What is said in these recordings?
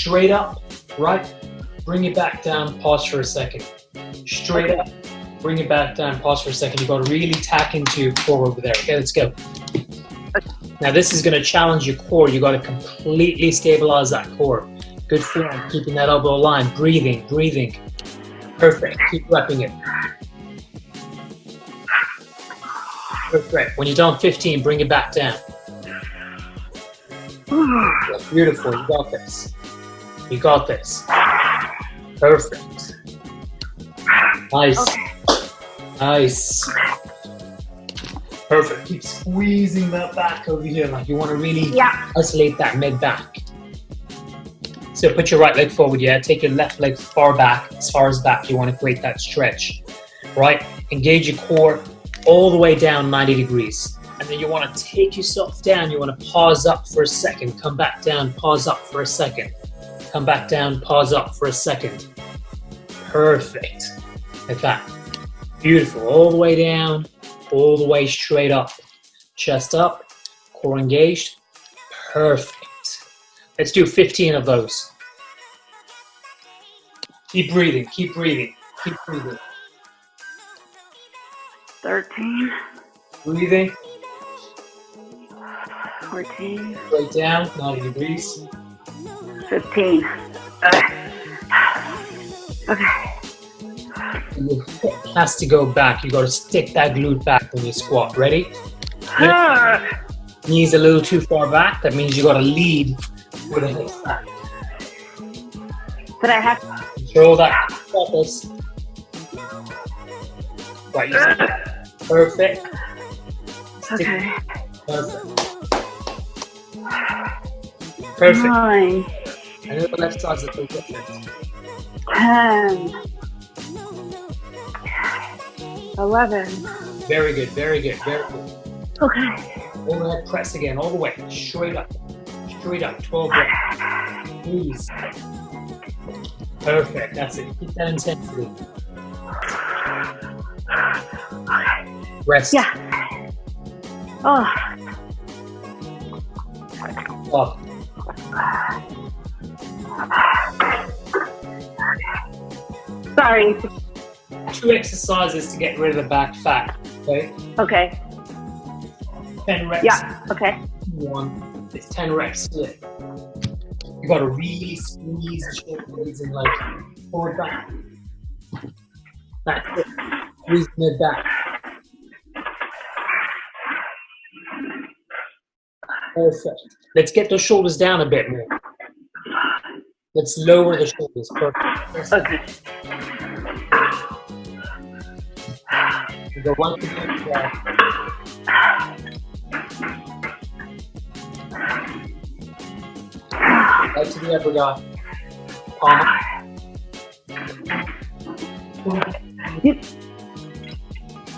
Straight up, right? Bring it back down, pause for a second. Straight up, bring it back down, pause for a second. You've got to really tack into your core over there. Okay, let's go. Now this is going to challenge your core. You've got to completely stabilize that core. Good form, keeping that elbow line. Breathing, breathing. Perfect, keep repping it. Perfect. When you're done 15, bring it back down. Beautiful, you got this. You got this. Perfect. Nice. Okay. Nice. Perfect. Keep squeezing that back over here. Like you want to really isolate that mid back. So put your right leg forward, yeah? Take your left leg far back, as far as back. You want to create that stretch, right? Engage your core all the way down 90 degrees. And then you want to take yourself down. You want to pause up for a second. Come back down, pause up for a second. Come back down, pause up for a second. Perfect. Like that. Beautiful. All the way down, all the way straight up. Chest up, core engaged. Perfect. Let's do 15 of those. Keep breathing, keep breathing, keep breathing. 13. Breathing. 14. Right down, 90 degrees. 15. Okay. Your hip has to go back. You got to stick that glute back when you squat. Ready? Knees a little too far back. That means you got to lead with a hip back. But I have Control that. Focus. Right. Perfect. Stick. Okay. Perfect. Perfect. 9. I know the left side's a little different. 10. 11. Very good, very good, very good. Okay. Overhead press again, all the way. Straight up. Straight up. 12 reps. Please. Perfect. That's it. Keep that intensity. Rest. Yeah. Oh. Off. Sorry. 2 exercises to get rid of the back fat. Okay? Okay. 10 reps. Yeah. Okay. 1. It's 10 reps split. You gotta really squeeze the shoulder blades and like forward back. Back. Squeeze mid back. Perfect. Let's get those shoulders down a bit more. Let's lower the shoulders. Perfect. Okay. You go one to the other. Right to the upper guy.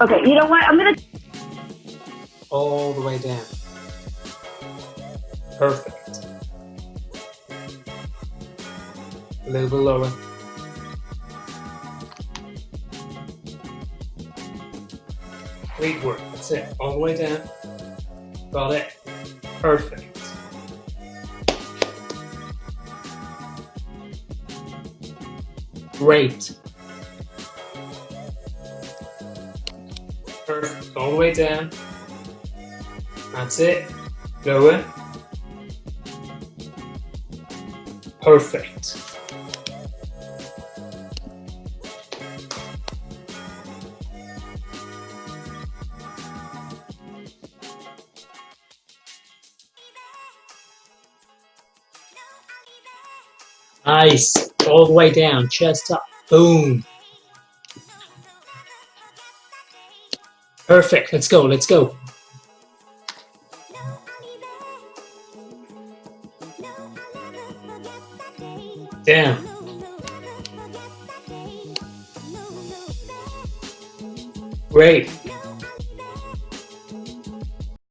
Okay, you know what? I'm gonna All the way down. Perfect. A little bit lower. Great work. That's it. All the way down. Got it. Perfect. Great. Perfect. All the way down. That's it. Lower. Perfect. Nice. All the way down. Chest up. Boom. Perfect. Let's go. Let's go. Down. Great.